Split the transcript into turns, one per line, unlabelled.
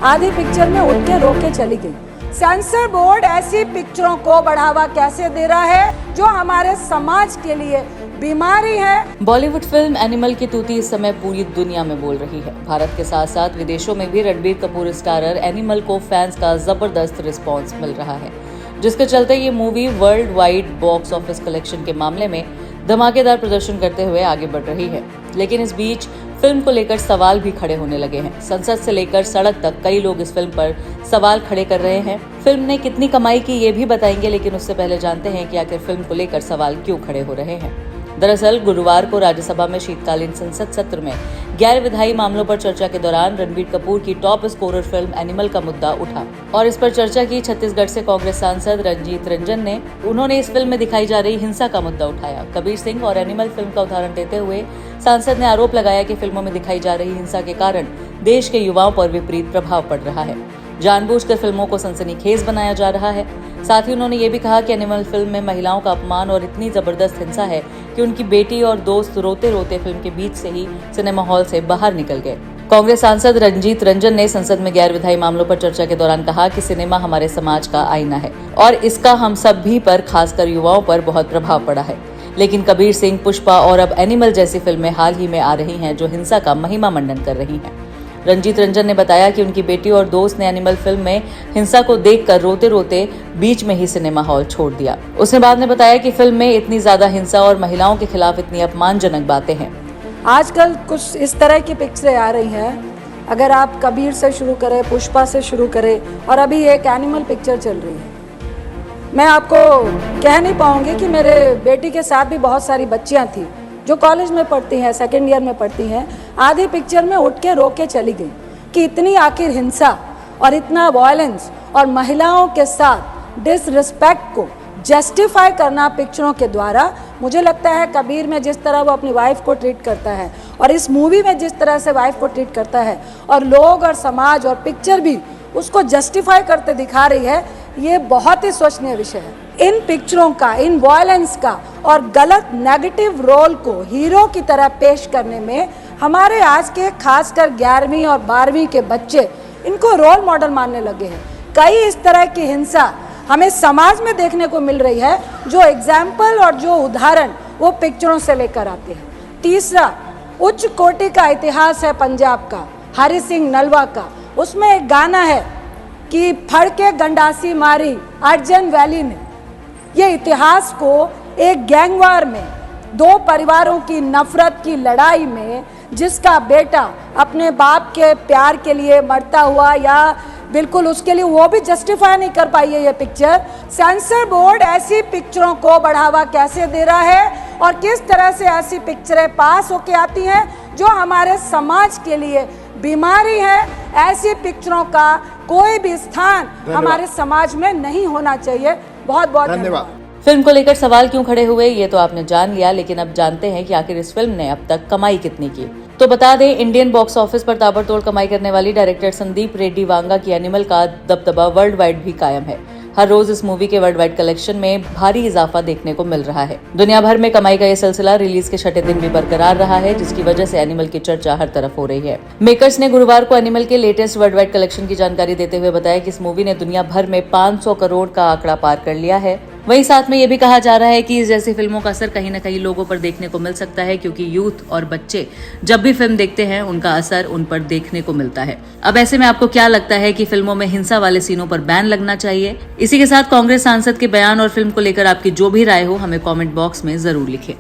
आधी पिक्चर में उठ के रोक के चली गई। सेंसर बोर्ड ऐसी पिक्चरों को बढ़ावा कैसे दे रहा है जो हमारे समाज के लिए बीमारी है।
बॉलीवुड फिल्म एनिमल की तूती इस समय पूरी दुनिया में बोल रही है। भारत के साथ साथ विदेशों में भी रणबीर कपूर स्टारर एनिमल को फैंस का जबरदस्त रिस्पॉन्स मिल रहा है, जिसके चलते ये movie world wide box office collection के मामले में धमाकेदार प्रदर्शन करते हुए आगे बढ़ रही है। लेकिन इस बीच फिल्म को लेकर सवाल भी खड़े होने लगे हैं। संसद से लेकर सड़क तक कई लोग इस फिल्म पर सवाल खड़े कर रहे हैं। फिल्म ने कितनी कमाई की ये भी बताएंगे, लेकिन उससे पहले जानते हैं कि आखिर फिल्म को लेकर सवाल क्यों खड़े हो रहे हैं। दरअसल गुरुवार को राज्यसभा में शीतकालीन संसद सत्र में गैर विधायी मामलों पर चर्चा के दौरान रणबीर कपूर की टॉप स्कोरर फिल्म एनिमल का मुद्दा उठा और इस पर चर्चा की छत्तीसगढ़ से कांग्रेस सांसद रंजीत रंजन ने। उन्होंने इस फिल्म में दिखाई जा रही हिंसा का मुद्दा उठाया। कबीर सिंह और एनिमल फिल्म का उदाहरण देते हुए सांसद ने आरोप लगाया कि फिल्मों में दिखाई जा रही हिंसा के कारण देश के युवाओं पर विपरीत प्रभाव पड़ रहा है। जानबूझकर फिल्मों को सनसनीखेज बनाया जा रहा है। साथ ही उन्होंने ये भी कहा कि एनिमल फिल्म में महिलाओं का अपमान और इतनी जबरदस्त हिंसा है कि उनकी बेटी और दोस्त रोते रोते फिल्म के बीच से ही सिनेमा हॉल से बाहर निकल गए। कांग्रेस सांसद रंजीत रंजन ने संसद में गैर विधायी मामलों पर चर्चा के दौरान कहा कि सिनेमा हमारे समाज का आईना है और इसका हम सब भी पर, खासकर युवाओं पर बहुत प्रभाव पड़ा है। लेकिन कबीर सिंह, पुष्पा और अब एनिमल जैसी फिल्में हाल ही में आ रही हैं जो हिंसा का महिमा मंडन कर रही हैं। रंजीत रंजन ने बताया कि उनकी बेटी और दोस्त ने एनिमल फिल्म में हिंसा को देखकर रोते रोते बीच में ही सिनेमा हॉल छोड़ दिया। उसने बाद में बताया कि फिल्म में इतनी ज्यादा हिंसा और महिलाओं के खिलाफ इतनी अपमानजनक बातें हैं।
आजकल कुछ इस तरह की पिक्चरें आ रही हैं। अगर आप कबीर से शुरू करें, पुष्पा से शुरू करें और अभी एक एनिमल पिक्चर चल रही है। मैं आपको कह नहीं पाऊंगी कि मेरे बेटी के साथ भी बहुत सारी बच्चियां थी जो कॉलेज में पढ़ती हैं, सेकेंड ईयर में पढ़ती हैं। आधी पिक्चर में उठ के रोक के चली गई कि इतनी आखिर हिंसा और इतना वायलेंस और महिलाओं के साथ डिसरिस्पेक्ट को जस्टिफाई करना पिक्चरों के द्वारा, मुझे लगता है कबीर में जिस तरह वो अपनी वाइफ को ट्रीट करता है और इस मूवी में जिस तरह से वाइफ को ट्रीट करता है और लोग और समाज और पिक्चर भी उसको जस्टिफाई करते दिखा रही है, ये बहुत ही सोचनीय विषय है। इन पिक्चरों का, इन वायलेंस का और गलत नेगेटिव रोल को हीरो की तरह पेश करने में हमारे आज के खासकर 11वीं और 12वीं के बच्चे इनको रोल मॉडल मानने लगे हैं। कई इस तरह की हिंसा हमें समाज में देखने को मिल रही है जो एग्जाम्पल और जो उदाहरण वो पिक्चरों से लेकर आते हैं। तीसरा, उच्च कोटि का इतिहास है पंजाब का, हरि सिंह नलवा का। उसमें एक गाना है कि फड़ के गंडासी मारी अर्जन वैली ने। ये इतिहास को एक गैंगवार में, दो परिवारों की नफरत की लड़ाई में, जिसका बेटा अपने बाप के प्यार के लिए मरता हुआ या बिल्कुल उसके लिए वो भी जस्टिफाई नहीं कर पाई है ये पिक्चर। सेंसर बोर्ड ऐसी पिक्चरों को बढ़ावा कैसे दे रहा है और किस तरह से ऐसी पिक्चरें पास होके आती हैं जो हमारे समाज के लिए बीमारी है। ऐसी पिक्चरों का कोई भी स्थान हमारे समाज में नहीं होना चाहिए। बहुत बहुत धन्यवाद।
फिल्म को लेकर सवाल क्यों खड़े हुए ये तो आपने जान लिया, लेकिन अब जानते हैं कि आखिर इस फिल्म ने अब तक कमाई कितनी की। तो बता दें, इंडियन बॉक्स ऑफिस पर ताबड़तोड़ कमाई करने वाली डायरेक्टर संदीप रेड्डी वांगा की एनिमल का दबदबा वर्ल्ड वाइड भी कायम है। हर रोज इस मूवी के वर्ल्ड वाइड कलेक्शन में भारी इजाफा देखने को मिल रहा है। दुनिया भर में कमाई का ये सिलसिला रिलीज के छठे दिन भी बरकरार रहा है, जिसकी वजह से एनिमल की चर्चा हर तरफ हो रही है। मेकर्स ने गुरुवार को एनिमल के लेटेस्ट वर्ल्ड वाइड कलेक्शन की जानकारी देते हुए बताया कि इस मूवी ने दुनिया भर में 500 करोड़ का आंकड़ा पार कर लिया है। वहीं साथ में ये भी कहा जा रहा है कि इस जैसी फिल्मों का असर कहीं न कहीं लोगों पर देखने को मिल सकता है, क्योंकि यूथ और बच्चे जब भी फिल्म देखते हैं उनका असर उन पर देखने को मिलता है। अब ऐसे में आपको क्या लगता है कि फिल्मों में हिंसा वाले सीनों पर बैन लगना चाहिए? इसी के साथ कांग्रेस सांसद के बयान और फिल्म को लेकर आपकी जो भी राय हो हमें कमेंट बॉक्स में जरूर लिखें।